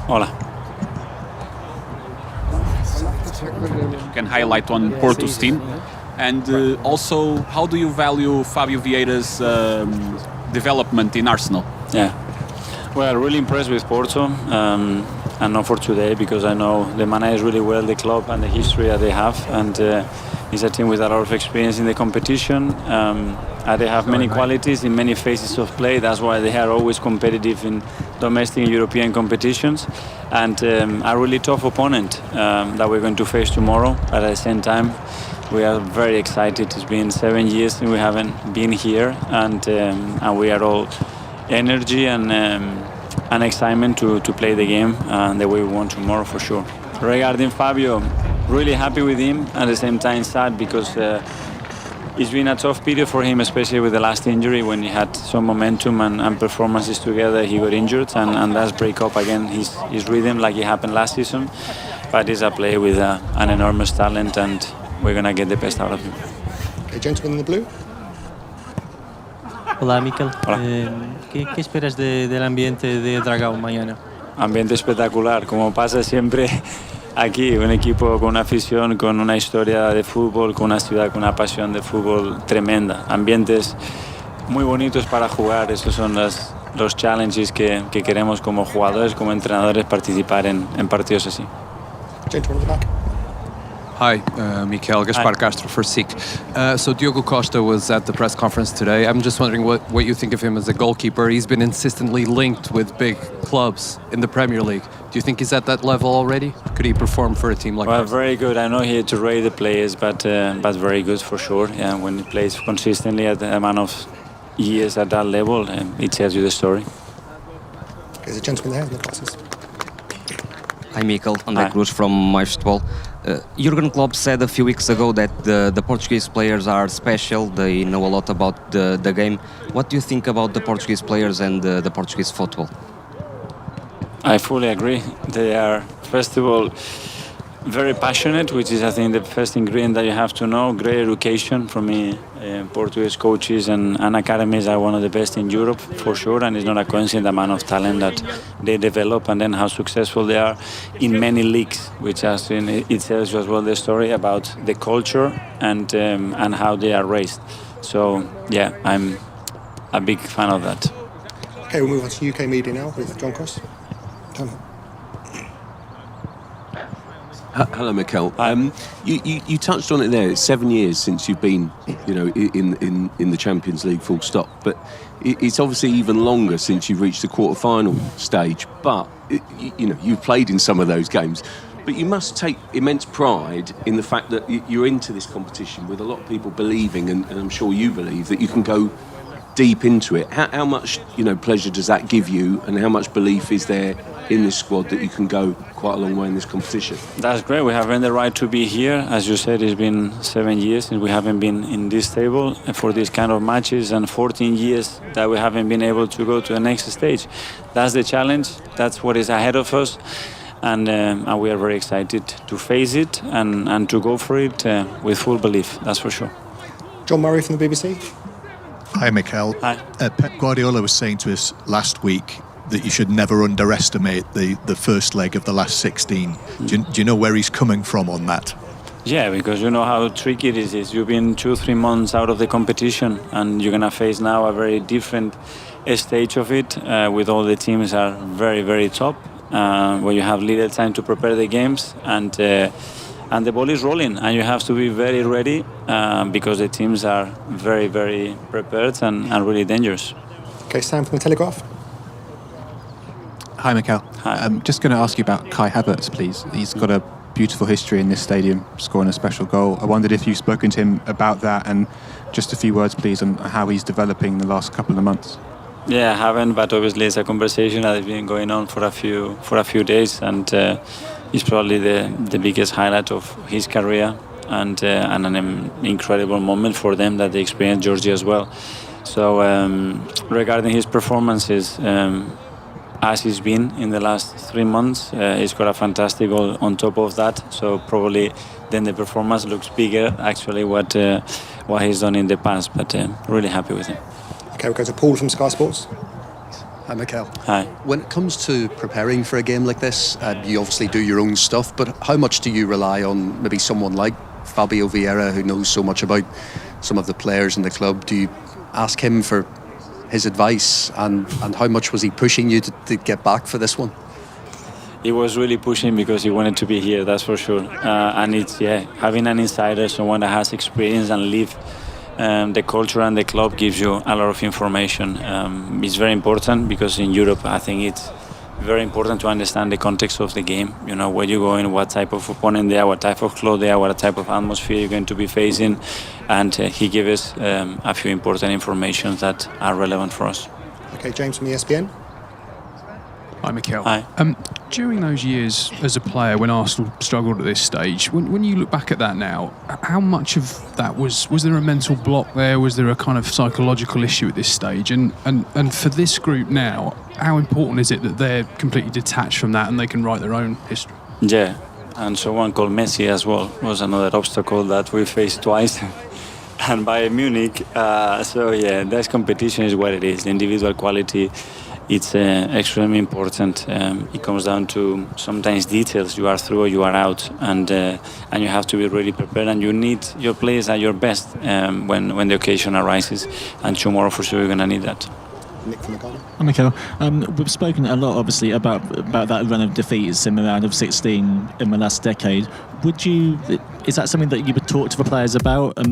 Hola. Can highlight on Porto's team, and also how do you value Fabio Vieira's development in Arsenal? Yeah. Well, really impressed with Porto, and not for today because I know they manage really well the club and the history that they have, and it's a team with a lot of experience in the competition. They have many qualities in many phases of play. That's why they are always competitive in domestic European competitions, and a really tough opponent that we're going to face tomorrow. But at the same time, we are very excited. It's been 7 years and we haven't been here, and we are all energy and excitement to play the game the way we want tomorrow for sure. Regarding Fabio, really happy with him. At the same time, sad because it's been a tough period for him, especially with the last injury when he had some momentum and performances together. He got injured and that's break up again his rhythm like it happened last season. But he's a player with an enormous talent and we're going to get the best out of him. Okay, gentleman in the blue. Hola, Mikel. Hola. ¿Qué esperas del ambiente de Dragao mañana? Ambiente espectacular, como pasa siempre aquí, un equipo con una afición, con una historia de fútbol, con una ciudad con una pasión de fútbol tremenda. Ambientes muy bonitos para jugar, esos son los challenges que queremos como jugadores, como entrenadores, participar en partidos así. Gentleman in the back. Hi, Mikel, Gaspar Castro for SIC. So Diogo Costa was at the press conference today. I'm just wondering what you think of him as a goalkeeper. He's been insistently linked with big clubs in the Premier League. Do you think he's at that level already? Could he perform for a team like that? Very good. I know he had to rate the players, but very good for sure. Yeah, when he plays consistently at the amount of years at that level, it tells you the story. There's a gentleman there in the glasses. Hi, Mikel. André Cruz from MyFootball. Jurgen Klopp said a few weeks ago that the Portuguese players are special. They know a lot about the game. What do you think about the Portuguese players and the Portuguese football? I fully agree. They are, first of all, very passionate, which is, I think, the first ingredient that you have to know. Great education from me. Portuguese coaches and academies are one of the best in Europe, for sure, and it's not a coincidence the amount of talent that they develop and then how successful they are in many leagues, which has it tells you as well the story about the culture and how they are raised. So, yeah, I'm a big fan of that. Okay, we'll move on to UK media now with John Cross. John. Hello, Mikel. You touched on it there. It's 7 years since you've been, in the Champions League, full stop. But it's obviously even longer since you've reached the quarter-final stage. But you've played in some of those games. But you must take immense pride in the fact that you're into this competition with a lot of people believing, and I'm sure you believe, that you can go deep into it. How much pleasure does that give you, and how much belief is there in this squad that you can go quite a long way in this competition? That's great. We have earned the right to be here. As you said, it's been 7 years since we haven't been in this table for these kind of matches, and 14 years that we haven't been able to go to the next stage. That's the challenge. That's what is ahead of us, and we are very excited to face it and to go for it with full belief. That's for sure. John Murray from the BBC. Hi, Mikel. Hi. Pep Guardiola was saying to us last week that you should never underestimate the first leg of the last 16. Do you know where he's coming from on that? Yeah, because you know how tricky it is. You've been 2-3 months out of the competition and you're going to face now a very different stage of it with all the teams are very, very top, where you have little time to prepare the games and the ball is rolling and you have to be very ready because the teams are very, very prepared and really dangerous. Okay, Sam from the Telegraph. Hi, Mikel. Hi. I'm just going to ask you about Kai Havertz, please. He's got a beautiful history in this stadium, scoring a special goal. I wondered if you've spoken to him about that, and just a few words, please, on how he's developing the last couple of months. Yeah, I haven't, but obviously it's a conversation that has been going on for a few days, and it's probably the biggest highlight of his career, and an incredible moment for them that they experienced Georgia as well. So regarding his performances, as he's been in the last 3 months, he's got a fantastic goal on top of that. So probably then the performance looks bigger, actually, what he's done in the past. But really happy with him. Okay, we'll go to Paul from Sky Sports. Hi, Mikel. Hi. When it comes to preparing for a game like this, you obviously do your own stuff, but how much do you rely on maybe someone like Fabio Vieira, who knows so much about some of the players in the club? Do you ask him for his advice, and how much was he pushing you to get back for this one? He was really pushing because he wanted to be here, that's for sure. And it's, having an insider, someone that has experience and live the culture and the club gives you a lot of information. It's very important because in Europe, I think it's very important to understand the context of the game. You know, where you're going, what type of opponent they are, what type of club they are, what type of atmosphere you're going to be facing. And he gave us a few important information that are relevant for us. Okay, James from ESPN. Hi, Mikel. Hi. During those years as a player when Arsenal struggled at this stage, when you look back at that now, how much of that was there a mental block there? Was there a kind of psychological issue at this stage? And for this group now, how important is it that they're completely detached from that and they can write their own history? Yeah, and someone called Messi as well was another obstacle that we faced twice. And by Munich, this competition is what it is. The individual quality, it's extremely important. It comes down to sometimes details. You are through or you are out, and you have to be really prepared. And you need your players at your best when the occasion arises. And tomorrow for sure you're going to need that. Nick from the Garden. Hi, Mikel. We've spoken a lot, obviously, about that run of defeats in the round of 16 in the last decade. Is that something that you would talk to the players about and